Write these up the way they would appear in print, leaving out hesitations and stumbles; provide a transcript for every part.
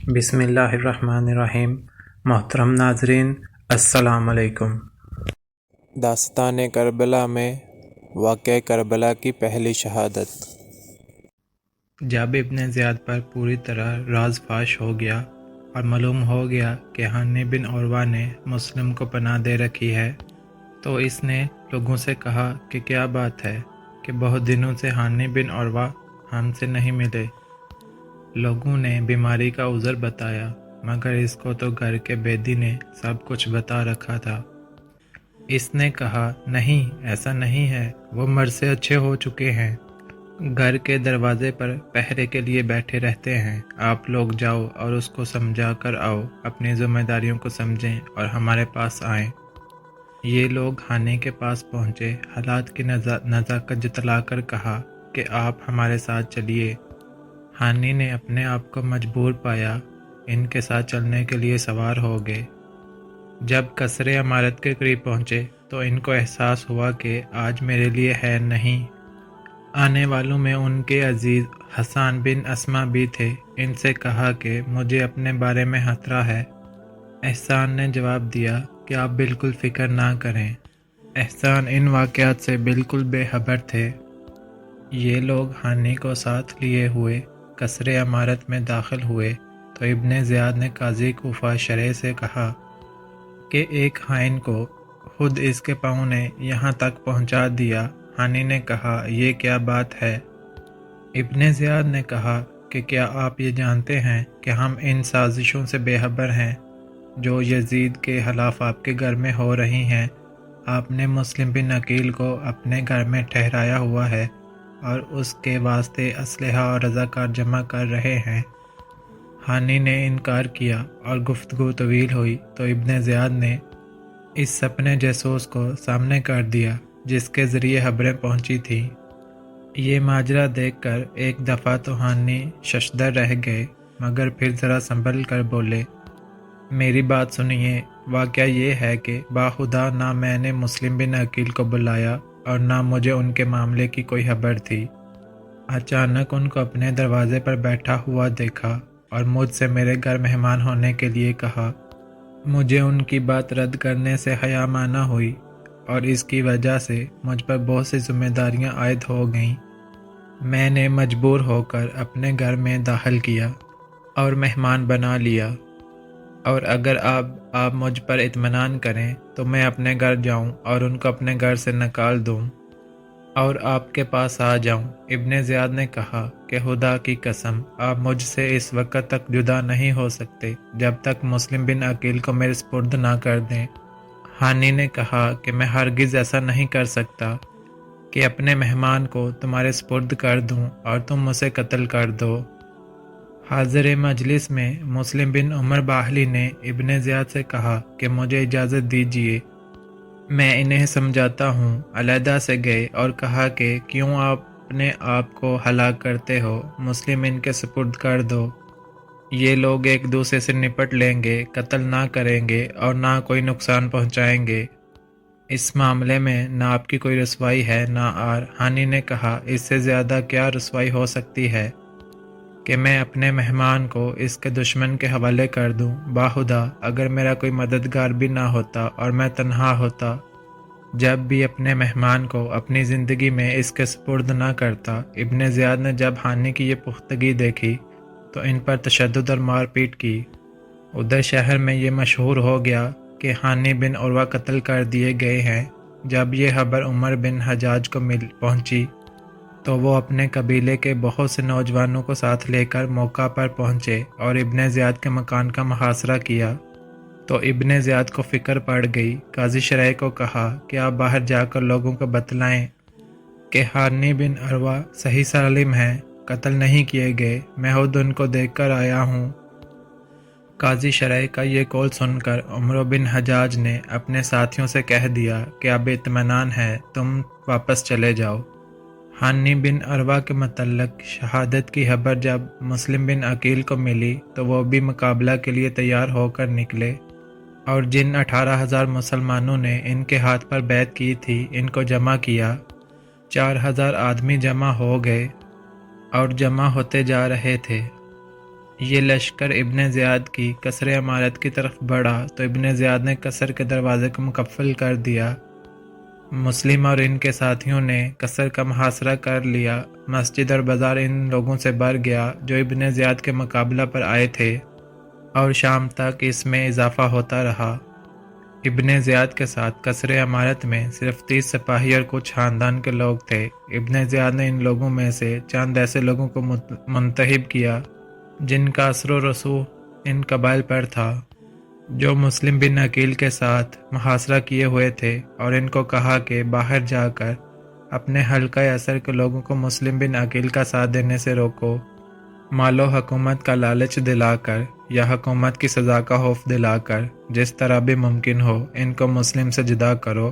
بسم اللہ الرحمن الرحیم۔ محترم ناظرین، السلام علیکم۔ داستان کربلا میں واقعہ کربلا کی پہلی شہادت۔ جب ابن زیاد پر پوری طرح راز فاش ہو گیا اور معلوم ہو گیا کہ ہانی بن عروہ نے مسلم کو پناہ دے رکھی ہے، تو اس نے لوگوں سے کہا کہ کیا بات ہے کہ بہت دنوں سے ہانی بن عروہ ہم سے نہیں ملے۔ لوگوں نے بیماری کا عذر بتایا، مگر اس کو تو گھر کے بیدی نے سب کچھ بتا رکھا تھا۔ اس نے کہا، نہیں، ایسا نہیں ہے، وہ مرض سے اچھے ہو چکے ہیں، گھر کے دروازے پر پہرے کے لیے بیٹھے رہتے ہیں۔ آپ لوگ جاؤ اور اس کو سمجھا کر آؤ، اپنی ذمہ داریوں کو سمجھیں اور ہمارے پاس آئیں۔ یہ لوگ ہانی کے پاس پہنچے، حالات کی نزاکت جتلا کر کہا کہ آپ ہمارے ساتھ چلیے۔ ہانی نے اپنے آپ کو مجبور پایا، ان کے ساتھ چلنے کے لیے سوار ہو گئے۔ جب قصر عمارت کے قریب پہنچے تو ان کو احساس ہوا کہ آج میرے لیے خیر نہیں۔ آنے والوں میں ان کے عزیز حسان بن اسما بھی تھے۔ ان سے کہا کہ مجھے اپنے بارے میں خطرہ ہے۔ احسان نے جواب دیا کہ آپ بالکل فکر نہ کریں۔ احسان ان واقعات سے بالکل بے خبر تھے۔ یہ لوگ ہانی کو ساتھ لیے ہوئے قصر عمارت میں داخل ہوئے تو ابن زیاد نے قاضی کوفہ شرح سے کہا کہ ایک خائن کو خود اس کے پاؤں نے یہاں تک پہنچا دیا۔ ہانی نے کہا، یہ کیا بات ہے؟ ابن زیاد نے کہا کہ کیا آپ یہ جانتے ہیں کہ ہم ان سازشوں سے بے خبر ہیں جو یزید کے خلاف آپ کے گھر میں ہو رہی ہیں۔ آپ نے مسلم بن عقیل کو اپنے گھر میں ٹھہرایا ہوا ہے اور اس کے واسطے اسلحہ اور رضاکار جمع کر رہے ہیں۔ ہانی نے انکار کیا اور گفتگو طویل ہوئی تو ابن زیاد نے اس سپنے جاسوس کو سامنے کر دیا جس کے ذریعے خبریں پہنچی تھیں۔ یہ ماجرا دیکھ کر ایک دفعہ تو ہانی ششدر رہ گئے، مگر پھر ذرا سنبھل کر بولے، میری بات سنیے۔ واقعہ یہ ہے کہ باخدا نہ میں نے مسلم بن عقیل کو بلایا اور نہ مجھے ان کے معاملے کی کوئی خبر تھی۔ اچانک ان کو اپنے دروازے پر بیٹھا ہوا دیکھا اور مجھ سے میرے گھر مہمان ہونے کے لیے کہا۔ مجھے ان کی بات رد کرنے سے حیا مانا ہوئی اور اس کی وجہ سے مجھ پر بہت سی ذمہ داریاں عائد ہو گئیں۔ میں نے مجبور ہو کر اپنے گھر میں داخل کیا اور مہمان بنا لیا، اور اگر آپ مجھ پر اطمینان کریں تو میں اپنے گھر جاؤں اور ان کو اپنے گھر سے نکال دوں اور آپ کے پاس آ جاؤں۔ ابن زیاد نے کہا کہ خدا کی قسم، آپ مجھ سے اس وقت تک جدا نہیں ہو سکتے جب تک مسلم بن عقیل کو میرے سپرد نہ کر دیں۔ ہانی نے کہا کہ میں ہرگز ایسا نہیں کر سکتا کہ اپنے مہمان کو تمہارے سپرد کر دوں اور تم اسے قتل کر دو۔ حاضر مجلس میں مسلم بن عمر باہلی نے ابن زیاد سے کہا کہ مجھے اجازت دیجیے، میں انہیں سمجھاتا ہوں۔ علیحدہ سے گئے اور کہا کہ کیوں آپ اپنے آپ کو ہلاک کرتے ہو؟ مسلم ان کے سپرد کر دو، یہ لوگ ایک دوسرے سے نپٹ لیں گے، قتل نہ کریں گے اور نہ کوئی نقصان پہنچائیں گے۔ اس معاملے میں نہ آپ کی کوئی رسوائی ہے نہ آر۔ ہانی نے کہا، اس سے زیادہ کیا رسوائی ہو سکتی ہے کہ میں اپنے مہمان کو اس کے دشمن کے حوالے کر دوں؟ باخدا اگر میرا کوئی مددگار بھی نہ ہوتا اور میں تنہا ہوتا، جب بھی اپنے مہمان کو اپنی زندگی میں اس کے سپرد نہ کرتا۔ ابن زیاد نے جب ہانی کی یہ پختگی دیکھی تو ان پر تشدد اور مار پیٹ کی۔ ادھر شہر میں یہ مشہور ہو گیا کہ ہانی بن عروہ قتل کر دیے گئے ہیں۔ جب یہ خبر عمر بن حجاج کو پہنچی تو وہ اپنے قبیلے کے بہت سے نوجوانوں کو ساتھ لے کر موقع پر پہنچے اور ابن زیاد کے مکان کا محاصرہ کیا۔ تو ابن زیاد کو فکر پڑ گئی۔ قاضی شرح کو کہا کہ آپ باہر جا کر لوگوں کو بتلائیں کہ ہانی بن عروہ صحیح سالم ہیں، قتل نہیں کیے گئے، میں خود ان کو دیکھ کر آیا ہوں۔ قاضی شرح کا یہ قول سن کر عمر بن حجاج نے اپنے ساتھیوں سے کہہ دیا کہ اب اطمینان ہے، تم واپس چلے جاؤ۔ ہانی بن عروہ کے متعلق شہادت کی خبر جب مسلم بن عقیل کو ملی تو وہ بھی مقابلہ کے لیے تیار ہو کر نکلے، اور جن 18,000 مسلمانوں نے ان کے ہاتھ پر بیعت کی تھی ان کو جمع کیا۔ 4,000 آدمی جمع ہو گئے اور جمع ہوتے جا رہے تھے۔ یہ لشکر ابن زیاد کی قصر عمارت کی طرف بڑھا تو ابن زیاد نے قصر کے دروازے کو مقفل کر دیا۔ مسلم اور ان کے ساتھیوں نے قصر کا محاصرہ کر لیا۔ مسجد اور بازار ان لوگوں سے بھر گیا جو ابن زیاد کے مقابلہ پر آئے تھے، اور شام تک اس میں اضافہ ہوتا رہا۔ ابن زیاد کے ساتھ قصر عمارت میں صرف 30 سپاہی اور کچھ خاندان کے لوگ تھے۔ ابن زیاد نے ان لوگوں میں سے چند ایسے لوگوں کو منتخب کیا جن کا اثر و رسوخ ان قبائل پر تھا جو مسلم بن عقیل کے ساتھ محاصرہ کیے ہوئے تھے، اور ان کو کہا کہ باہر جا کر اپنے حلقہ اثر کے لوگوں کو مسلم بن عقیل کا ساتھ دینے سے روکو، مال و حکومت کا لالچ دلا کر یا حکومت کی سزا کا خوف دلا کر جس طرح بھی ممکن ہو ان کو مسلم سے جدا کرو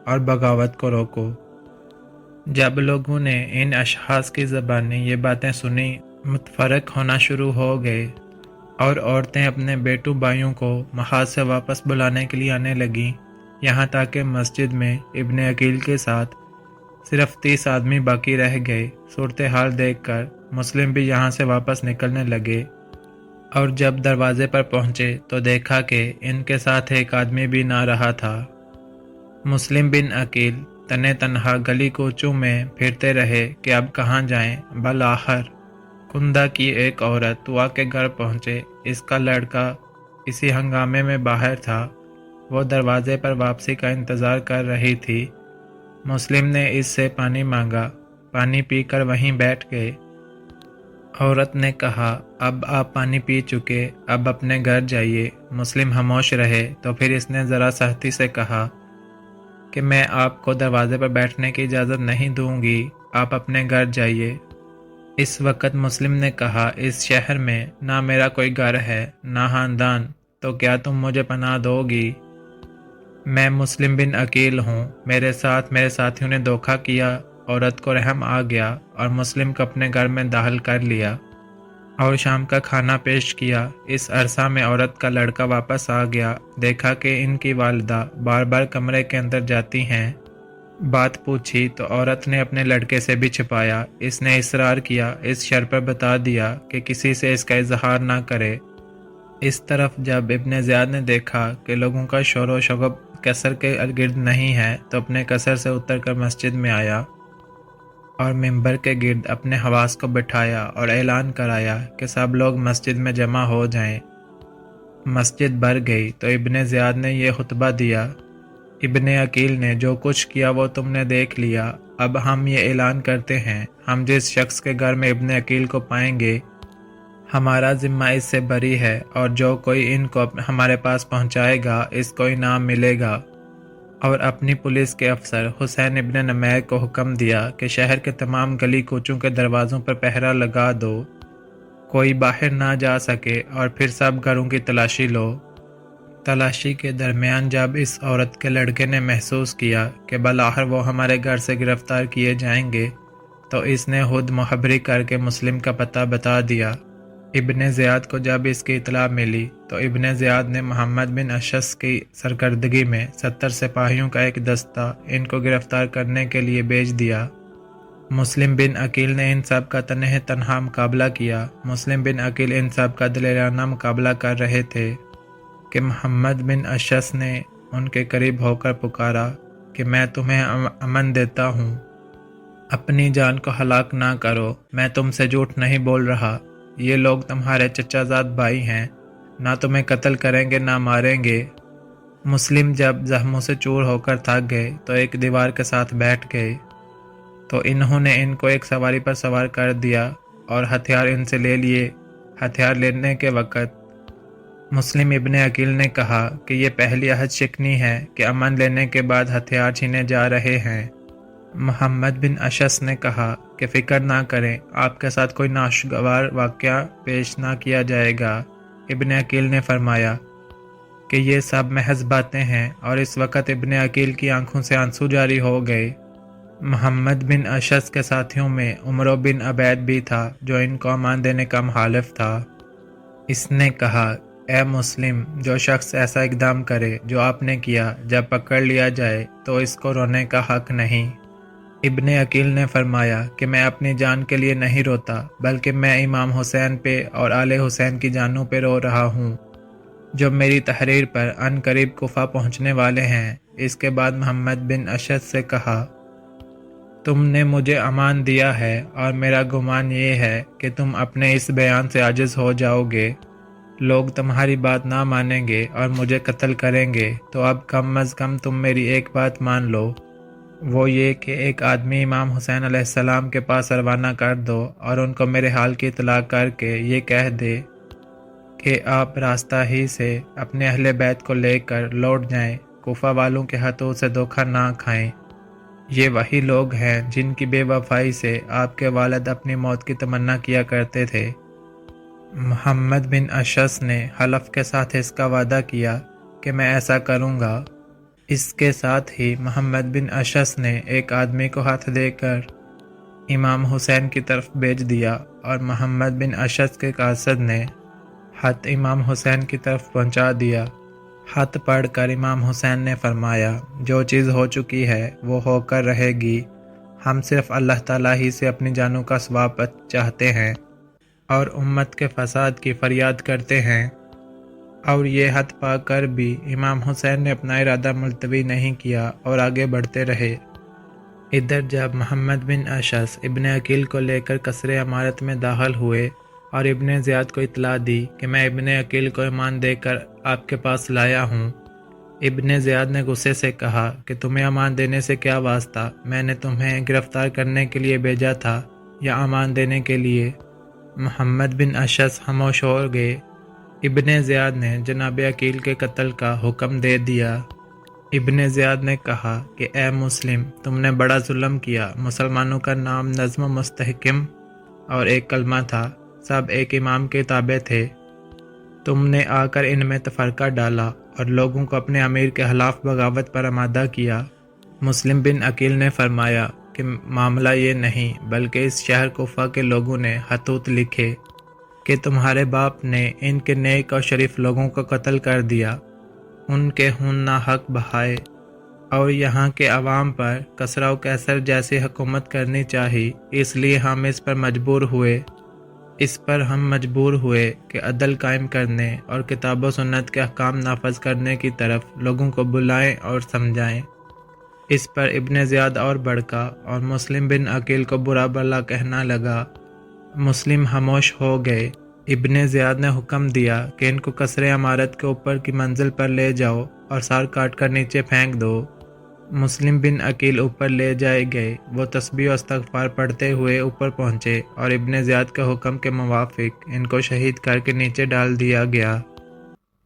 اور بغاوت کو روکو۔ جب لوگوں نے ان اشخاص کی زبانیں یہ باتیں سنی، متفرق ہونا شروع ہو گئے، اور عورتیں اپنے بیٹوں بھائیوں کو محاذ سے واپس بلانے کے لیے آنے لگیں، یہاں تک کہ مسجد میں ابن عقیل کے ساتھ صرف 30 آدمی باقی رہ گئے۔ صورتحال دیکھ کر مسلم بھی یہاں سے واپس نکلنے لگے، اور جب دروازے پر پہنچے تو دیکھا کہ ان کے ساتھ ایک آدمی بھی نہ رہا تھا۔ مسلم بن عقیل تنے تنہا گلی کوچوں میں پھرتے رہے کہ اب کہاں جائیں۔ بالآخر کندہ کی ایک عورت توا کے گھر پہنچے۔ اس کا لڑکا اسی ہنگامے میں باہر تھا، وہ دروازے پر واپسی کا انتظار کر رہی تھی۔ مسلم نے اس سے پانی مانگا، پانی پی کر وہیں بیٹھ گئے۔ عورت نے کہا، اب آپ پانی پی چکے، اب اپنے گھر جائیے۔ مسلم خاموش رہے تو پھر اس نے ذرا سختی سے کہا کہ میں آپ کو دروازے پر بیٹھنے کی اجازت نہیں دوں گی، آپ اپنے گھر جائیے۔ اس وقت مسلم نے کہا، اس شہر میں نہ میرا کوئی گھر ہے نہ خاندان، تو کیا تم مجھے پناہ دو گی؟ میں مسلم بن عقیل ہوں، میرے ساتھ میرے ساتھیوں نے دھوکہ کیا۔ عورت کو رحم آ گیا اور مسلم کو اپنے گھر میں داخل کر لیا اور شام کا کھانا پیش کیا۔ اس عرصہ میں عورت کا لڑکا واپس آ گیا، دیکھا کہ ان کی والدہ بار بار کمرے کے اندر جاتی ہیں۔ بات پوچھی تو عورت نے اپنے لڑکے سے بھی چھپایا۔ اس نے اصرار کیا، اس شرط پر بتا دیا کہ کسی سے اس کا اظہار نہ کرے۔ اس طرف جب ابن زیاد نے دیکھا کہ لوگوں کا شور و شغب قصر کے گرد نہیں ہے تو اپنے قصر سے اتر کر مسجد میں آیا اور ممبر کے گرد اپنے حواس کو بٹھایا اور اعلان کرایا کہ سب لوگ مسجد میں جمع ہو جائیں۔ مسجد بھر گئی تو ابن زیاد نے یہ خطبہ دیا، ابن عقیل نے جو کچھ کیا وہ تم نے دیکھ لیا، اب ہم یہ اعلان کرتے ہیں، ہم جس شخص کے گھر میں ابن عقیل کو پائیں گے ہمارا ذمہ اس سے بری ہے، اور جو کوئی ان کو ہمارے پاس پہنچائے گا اس کو انعام ملے گا۔ اور اپنی پولیس کے افسر حسین ابن نمیر کو حکم دیا کہ شہر کے تمام گلی کوچوں کے دروازوں پر پہرا لگا دو، کوئی باہر نہ جا سکے، اور پھر سب گھروں کی تلاشی لو۔ تلاشی کے درمیان جب اس عورت کے لڑکے نے محسوس کیا کہ بالآخر وہ ہمارے گھر سے گرفتار کیے جائیں گے تو اس نے خود مخبری کر کے مسلم کا پتہ بتا دیا۔ ابن زیاد کو جب اس کی اطلاع ملی تو ابن زیاد نے محمد بن اشعث کی سرکردگی میں 70 سپاہیوں کا ایک دستہ ان کو گرفتار کرنے کے لیے بھیج دیا۔ مسلم بن عقیل نے ان سب کا تنہا مقابلہ کیا۔ مسلم بن عقیل ان سب کا دلیرانہ مقابلہ کر رہے تھے کہ محمد بن اشعث نے ان کے قریب ہو کر پکارا کہ میں تمہیں امن دیتا ہوں، اپنی جان کو ہلاک نہ کرو، میں تم سے جھوٹ نہیں بول رہا، یہ لوگ تمہارے چچا زاد بھائی ہیں، نہ تمہیں قتل کریں گے نہ ماریں گے۔ مسلم جب زخموں سے چور ہو کر تھک گئے تو ایک دیوار کے ساتھ بیٹھ گئے، تو انہوں نے ان کو ایک سواری پر سوار کر دیا اور ہتھیار ان سے لے لیے۔ ہتھیار لینے کے وقت مسلم ابن عقیل نے کہا کہ یہ پہلی عہد شکنی ہے کہ امن لینے کے بعد ہتھیار چھینے جا رہے ہیں۔ محمد بن اشعث نے کہا کہ فکر نہ کریں، آپ کے ساتھ کوئی ناشگوار واقعہ پیش نہ کیا جائے گا۔ ابن عقیل نے فرمایا کہ یہ سب محض باتیں ہیں، اور اس وقت ابن عقیل کی آنکھوں سے آنسو جاری ہو گئے۔ محمد بن اشعث کے ساتھیوں میں عمرو بن عبید بھی تھا جو ان کو امان دینے کا مخالف تھا۔ اس نے کہا، اے مسلم، جو شخص ایسا اقدام کرے جو آپ نے کیا، جب پکڑ لیا جائے تو اس کو رونے کا حق نہیں۔ ابن عقیل نے فرمایا کہ میں اپنی جان کے لیے نہیں روتا، بلکہ میں امام حسین پہ اور آل حسین کی جانوں پہ رو رہا ہوں جو میری تحریر پر ان قریب کوفہ پہنچنے والے ہیں۔ اس کے بعد محمد بن اشعث سے کہا، تم نے مجھے امان دیا ہے اور میرا گمان یہ ہے کہ تم اپنے اس بیان سے عاجز ہو جاؤ گے، لوگ تمہاری بات نہ مانیں گے اور مجھے قتل کریں گے، تو اب کم از کم تم میری ایک بات مان لو، وہ یہ کہ ایک آدمی امام حسین علیہ السلام کے پاس روانہ کر دو اور ان کو میرے حال کی اطلاع کر کے یہ کہہ دے کہ آپ راستہ ہی سے اپنے اہل بیت کو لے کر لوٹ جائیں، کوفہ والوں کے ہاتھوں سے دھوکہ نہ کھائیں۔ یہ وہی لوگ ہیں جن کی بے وفائی سے آپ کے والد اپنی موت کی تمنا کیا کرتے تھے۔ محمد بن اشعث نے حلف کے ساتھ اس کا وعدہ کیا کہ میں ایسا کروں گا۔ اس کے ساتھ ہی محمد بن اشعث نے ایک آدمی کو ہاتھ دے کر امام حسین کی طرف بھیج دیا اور محمد بن اشعث کے قاصد نے خط امام حسین کی طرف پہنچا دیا۔ خط پڑھ کر امام حسین نے فرمایا، جو چیز ہو چکی ہے وہ ہو کر رہے گی، ہم صرف اللہ تعالیٰ ہی سے اپنی جانوں کا ثواب چاہتے ہیں اور امت کے فساد کی فریاد کرتے ہیں۔ اور یہ خط پا کر بھی امام حسین نے اپنا ارادہ ملتوی نہیں کیا اور آگے بڑھتے رہے۔ ادھر جب محمد بن اشعث ابن عقیل کو لے کر قصر عمارت میں داخل ہوئے اور ابن زیاد کو اطلاع دی کہ میں ابن عقیل کو ایمان دے کر آپ کے پاس لایا ہوں، ابن زیاد نے غصے سے کہا کہ تمہیں امان دینے سے کیا واسطہ، میں نے تمہیں گرفتار کرنے کے لیے بھیجا تھا یا امان دینے کے لیے؟ محمد بن اشعث خاموش ہو گئے۔ ابن زیاد نے جناب عقیل کے قتل کا حکم دے دیا۔ ابن زیاد نے کہا کہ اے مسلم، تم نے بڑا ظلم کیا، مسلمانوں کا نام نظم و مستحکم اور ایک کلمہ تھا، سب ایک امام کے تابع تھے، تم نے آ کر ان میں تفرقہ ڈالا اور لوگوں کو اپنے امیر کے خلاف بغاوت پر آمادہ کیا۔ مسلم بن عقیل نے فرمایا کہ معاملہ یہ نہیں، بلکہ اس شہر کوفہ کے لوگوں نے خطوط لکھے کہ تمہارے باپ نے ان کے نیک اور شریف لوگوں کو قتل کر دیا، ان کے خون ناحق بہائے، اور یہاں کے عوام پر کسری و قیصر جیسی حکومت کرنی چاہی، اس لیے ہم اس پر ہم مجبور ہوئے کہ عدل قائم کرنے اور کتاب و سنت کے احکام نافذ کرنے کی طرف لوگوں کو بلائیں اور سمجھائیں۔ اس پر ابن زیاد اور بڑکا اور مسلم بن عقیل کو برا بھلا کہنا لگا۔ مسلم خاموش ہو گئے۔ ابن زیاد نے حکم دیا کہ ان کو قصر عمارت کے اوپر کی منزل پر لے جاؤ اور سار کاٹ کر نیچے پھینک دو۔ مسلم بن عقیل اوپر لے جائے گئے، وہ تسبیح و استغفار پڑھتے ہوئے اوپر پہنچے اور ابن زیاد کے حکم کے موافق ان کو شہید کر کے نیچے ڈال دیا گیا۔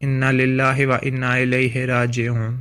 انا للہ و انا الیہ راجعون۔